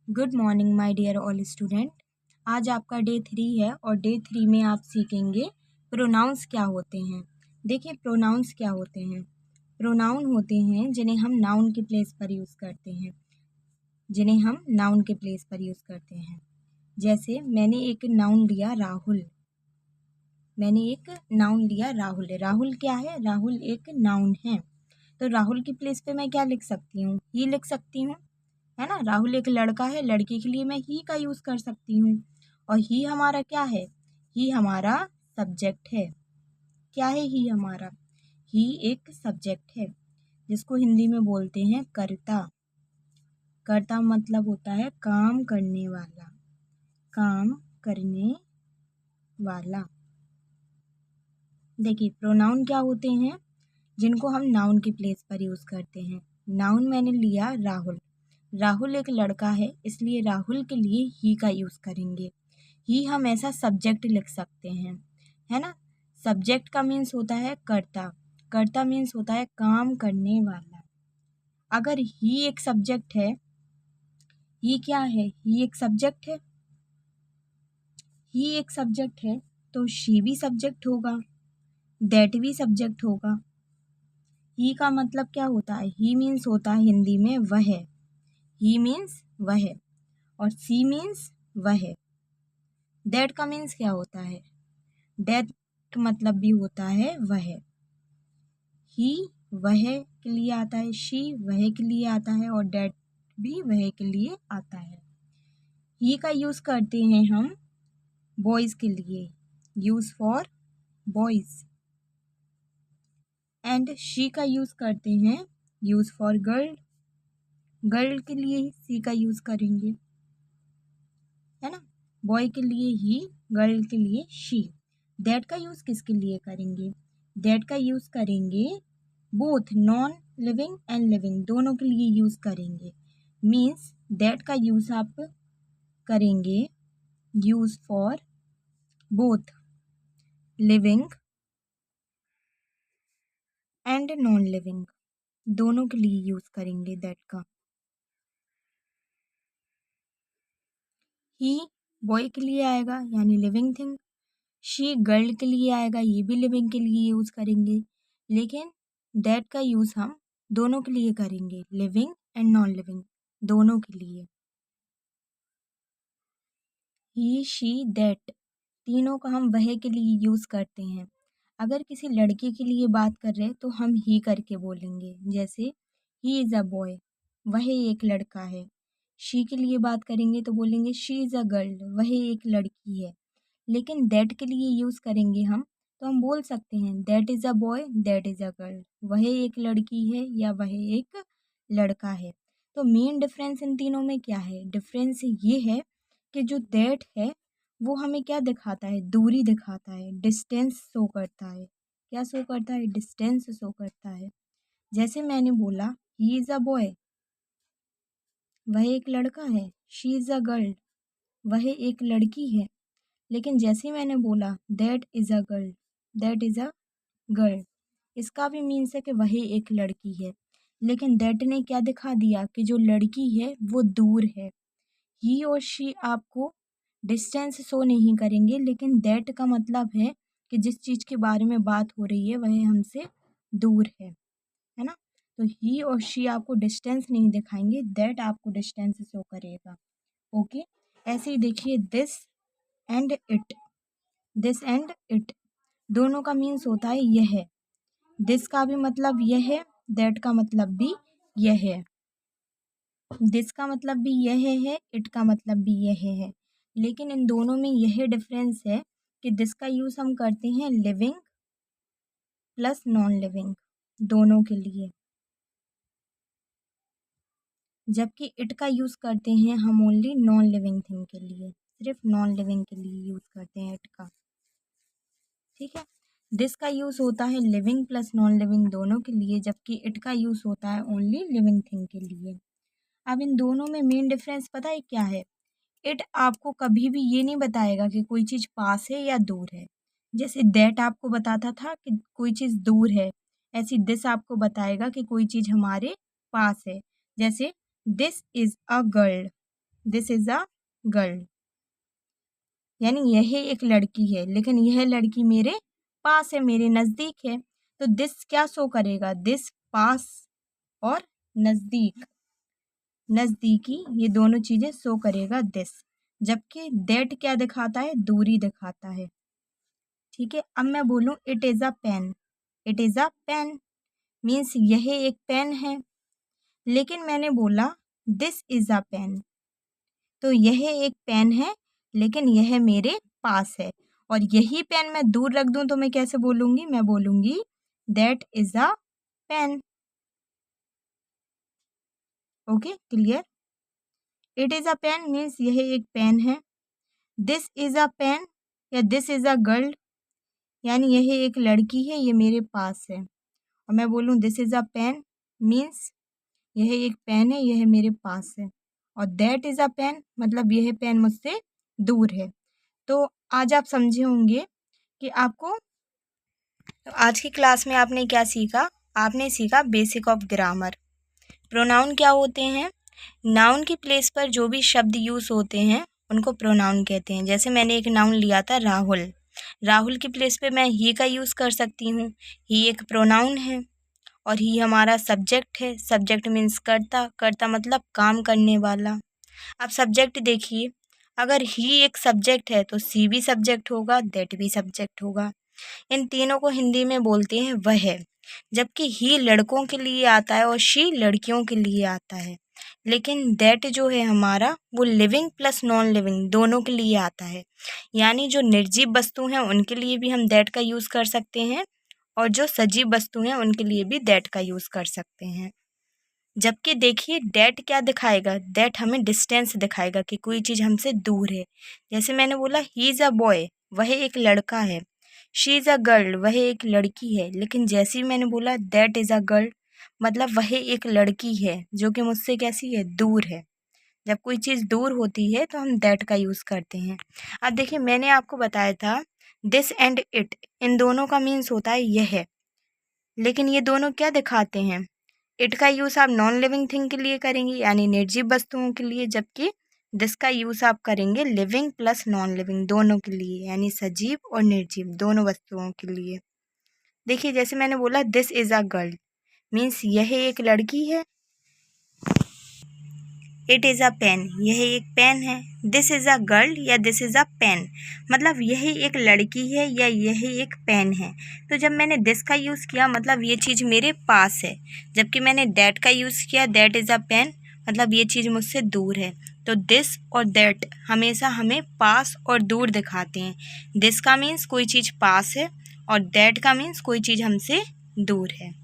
Good morning my dear all student. आज आपका day 3 है और डे 3 में आप सीखेंगे प्रोनाउंस क्या होते हैं। देखिए प्रोनाउंस क्या होते हैं। प्रोनाउन होते हैं जिन्हें हम नाउन के प्लेस पर यूज़ करते हैं, जैसे मैंने एक नाउन लिया राहुल। राहुल क्या है? राहुल एक नाउन है। तो राहुल की प्लेस पे मैं क्या लिख सकती हूँ? ही लिख सकती हूँ, है ना। राहुल एक लड़का है, लड़के के लिए मैं ही का यूज़ कर सकती हूँ। और ही हमारा क्या है? ही हमारा सब्जेक्ट है। क्या है ही हमारा? ही एक सब्जेक्ट है जिसको हिंदी में बोलते हैं कर्ता। कर्ता मतलब होता है काम करने वाला, काम करने वाला। देखिए प्रोनाउन क्या होते हैं जिनको हम नाउन के प्लेस पर यूज़ करते हैं। नाउन मैंने लिया राहुल। राहुल एक लड़का है, इसलिए राहुल के लिए ही का यूज़ करेंगे। ही हम ऐसा सब्जेक्ट लिख सकते हैं, है ना। सब्जेक्ट का मीन्स होता है कर्ता। कर्ता मीन्स होता है काम करने वाला। अगर ही एक सब्जेक्ट है, ही क्या है? ही एक सब्जेक्ट है। ही एक सब्जेक्ट है तो शी भी सब्जेक्ट होगा, दैट भी सब्जेक्ट होगा। ही का मतलब क्या होता है? ही मीन्स होता है हिंदी में वह। ही मीन्स वह और सी मीन्स वह। दैट का मीन्स क्या होता है? दैट मतलब भी होता है वह। ही वह के लिए आता है, शी वह के लिए आता है और दैट भी वह के लिए आता है। ही का यूज़ करते हैं हम बॉयज़ के लिए, use for boys. And she का यूज़ करते हैं यूज़ फॉर गर्ल। गर्ल के लिए सी का यूज़ करेंगे, है ना। बॉय के लिए ही, गर्ल के लिए शी। दैट का यूज़ किसके लिए करेंगे? दैट का यूज़ करेंगे both non living and living, दोनों के लिए यूज़ करेंगे। मीन्स दैट का यूज़ आप करेंगे use for both living and non living, दोनों के लिए यूज़ करेंगे दैट का। ही बॉय के लिए आएगा यानी लिविंग थिंग। शी गर्ल के लिए आएगा, ये भी लिविंग के लिए यूज़ करेंगे। लेकिन दैट का यूज़ हम दोनों के लिए करेंगे, लिविंग एंड नॉन लिविंग, दोनों के लिए। ही शी दैट तीनों का हम वह के लिए यूज़ करते हैं। अगर किसी लड़के के लिए बात कर रहे हैं तो हम ही करके बोलेंगे, जैसे ही इज़ अ बॉय, वह एक लड़का है। शी के लिए बात करेंगे तो बोलेंगे शी इज़ अ गर्ल, वह एक लड़की है। लेकिन दैट के लिए यूज़ करेंगे हम तो हम बोल सकते हैं that is a boy, that is a girl, वह एक लड़की है या वह एक लड़का है। तो मेन डिफरेंस इन तीनों में क्या है? डिफरेंस ये है कि जो दैट है वो हमें क्या दिखाता है? दूरी दिखाता है, डिस्टेंस शो करता है। क्या शो करता है? डिस्टेंस शो करता है। जैसे मैंने बोला ही इज़ अ बॉय, वह एक लड़का है। शी इज़ अ गर्ल, वह एक लड़की है। लेकिन जैसे ही मैंने बोला that is a girl, that is a girl, इसका भी मीन्स है कि वह एक लड़की है। लेकिन दैट ने क्या दिखा दिया कि जो लड़की है वो दूर है। ही और शी आपको डिस्टेंस शो नहीं करेंगे, लेकिन दैट का मतलब है कि जिस चीज़ के बारे में बात हो रही है वह हमसे दूर है ना। तो ही और शी आपको डिस्टेंस नहीं दिखाएंगे, दैट आपको डिस्टेंस शो करेगा। ओके, ऐसे ही देखिए this and it. This and it दोनों का मीन्स होता है यह। दिस का भी मतलब यह है, दैट का मतलब भी यह है। दिस का मतलब भी यह है, इट का मतलब भी यह है। लेकिन इन दोनों में यह डिफरेंस है कि दिस का यूज़ हम करते हैं लिविंग प्लस नॉन लिविंग, दोनों के लिए, जबकि इट का यूज़ करते हैं हम ओनली नॉन लिविंग थिंग के लिए, सिर्फ नॉन लिविंग के लिए यूज़ करते हैं इट का। ठीक है, दिस का यूज़ होता है लिविंग प्लस नॉन लिविंग दोनों के लिए, जबकि इट का यूज़ होता है ओनली लिविंग थिंग के लिए। अब इन दोनों में मेन डिफरेंस पता है क्या है? इट आपको कभी भी ये नहीं बताएगा कि कोई चीज़ पास है या दूर है। जैसे दैट आपको बताता था कि कोई चीज़ दूर है, ऐसी दिस आपको बताएगा कि कोई चीज़ हमारे पास है। जैसे this is a girl, this is a girl, यानी यह एक लड़की है, लेकिन यह लड़की मेरे पास है, मेरे नज़दीक है। तो दिस क्या शो करेगा? दिस, पास और नज़दीक, नज़दीकी, ये दोनों चीज़ें शो करेगा दिस। जबकि दैट क्या दिखाता है? दूरी दिखाता है। ठीक है, अब मैं बोलूँ it is a pen. It is a pen means यह एक पेन है, लेकिन मैंने बोला दिस इज़ अ पेन, तो यह एक पेन है, लेकिन यह मेरे पास है। और यही पेन मैं दूर रख दूं तो मैं कैसे बोलूँगी? मैं बोलूँगी that is a pen. Okay, clear? It is a pen means यह एक पेन है। दिस इज़ अ पेन या दिस इज़ अ गर्ल, यानी यह एक लड़की है, ये मेरे पास है। और मैं बोलूँ this is a pen means यह एक पेन है, यह मेरे पास है। और दैट इज़ अ पेन मतलब यह पेन मुझसे दूर है। तो आज आप समझे होंगे कि आपको, तो आज की क्लास में आपने क्या सीखा? आपने सीखा बेसिक ऑफ ग्रामर। प्रोनाउन क्या होते हैं? नाउन की प्लेस पर जो भी शब्द यूज़ होते हैं उनको प्रोनाउन कहते हैं। जैसे मैंने एक नाउन लिया था राहुल, राहुल की प्लेस पे मैं ही का यूज़ कर सकती हूँ। ही एक प्रोनाउन है और ही हमारा सब्जेक्ट है। सब्जेक्ट मीन्स कर्ता, कर्ता मतलब काम करने वाला। अब सब्जेक्ट देखिए, अगर ही एक सब्जेक्ट है तो सी भी सब्जेक्ट होगा, दैट भी सब्जेक्ट होगा। इन तीनों को हिंदी में बोलते हैं वह, जबकि ही लड़कों के लिए आता है और शी लड़कियों के लिए आता है। लेकिन दैट जो है हमारा, वो लिविंग प्लस नॉन लिविंग दोनों के लिए आता है। यानी जो निर्जीव वस्तु हैं उनके लिए भी हम दैट का यूज़ कर सकते हैं और जो सजीव वस्तु हैं उनके लिए भी दैट का यूज़ कर सकते हैं। जबकि देखिए दैट क्या दिखाएगा? दैट हमें डिस्टेंस दिखाएगा कि कोई चीज़ हमसे दूर है। जैसे मैंने बोला ही इज़ अ बॉय, वह एक लड़का है। शी इज़ अ गर्ल, वह एक लड़की है। लेकिन जैसे ही मैंने बोला दैट इज़ अ गर्ल, मतलब वह एक लड़की है जो कि मुझसे कैसी है? दूर है। जब कोई चीज़ दूर होती है तो हम दैट का यूज़ करते हैं। अब देखिए मैंने आपको बताया था दिस एंड इट, इन दोनों का मीन्स होता है यह। लेकिन ये दोनों क्या दिखाते हैं? इट का यूज़ आप नॉन लिविंग थिंग के लिए करेंगे यानी निर्जीव वस्तुओं के लिए, जबकि दिस का यूज़ आप करेंगे लिविंग प्लस नॉन लिविंग दोनों के लिए, यानी सजीव और निर्जीव दोनों वस्तुओं के लिए। देखिए जैसे मैंने बोला this is a girl means यह एक लड़की है। इट इज़ अ पेन, यह एक पेन है। दिस इज़ अ गर्ल या दिस इज़ अ पेन, मतलब यह एक लड़की है या यह एक पेन है। तो जब मैंने दिस का यूज़ किया मतलब ये चीज़ मेरे पास है, जबकि मैंने दैट का यूज़ किया दैट इज़ अ पेन मतलब ये चीज़ मुझसे दूर है। तो दिस और दैट हमेशा हमें पास और दूर दिखाते हैं। दिस का मीन्स कोई चीज़ पास है और दैट का मीन्स कोई चीज़ हमसे दूर है।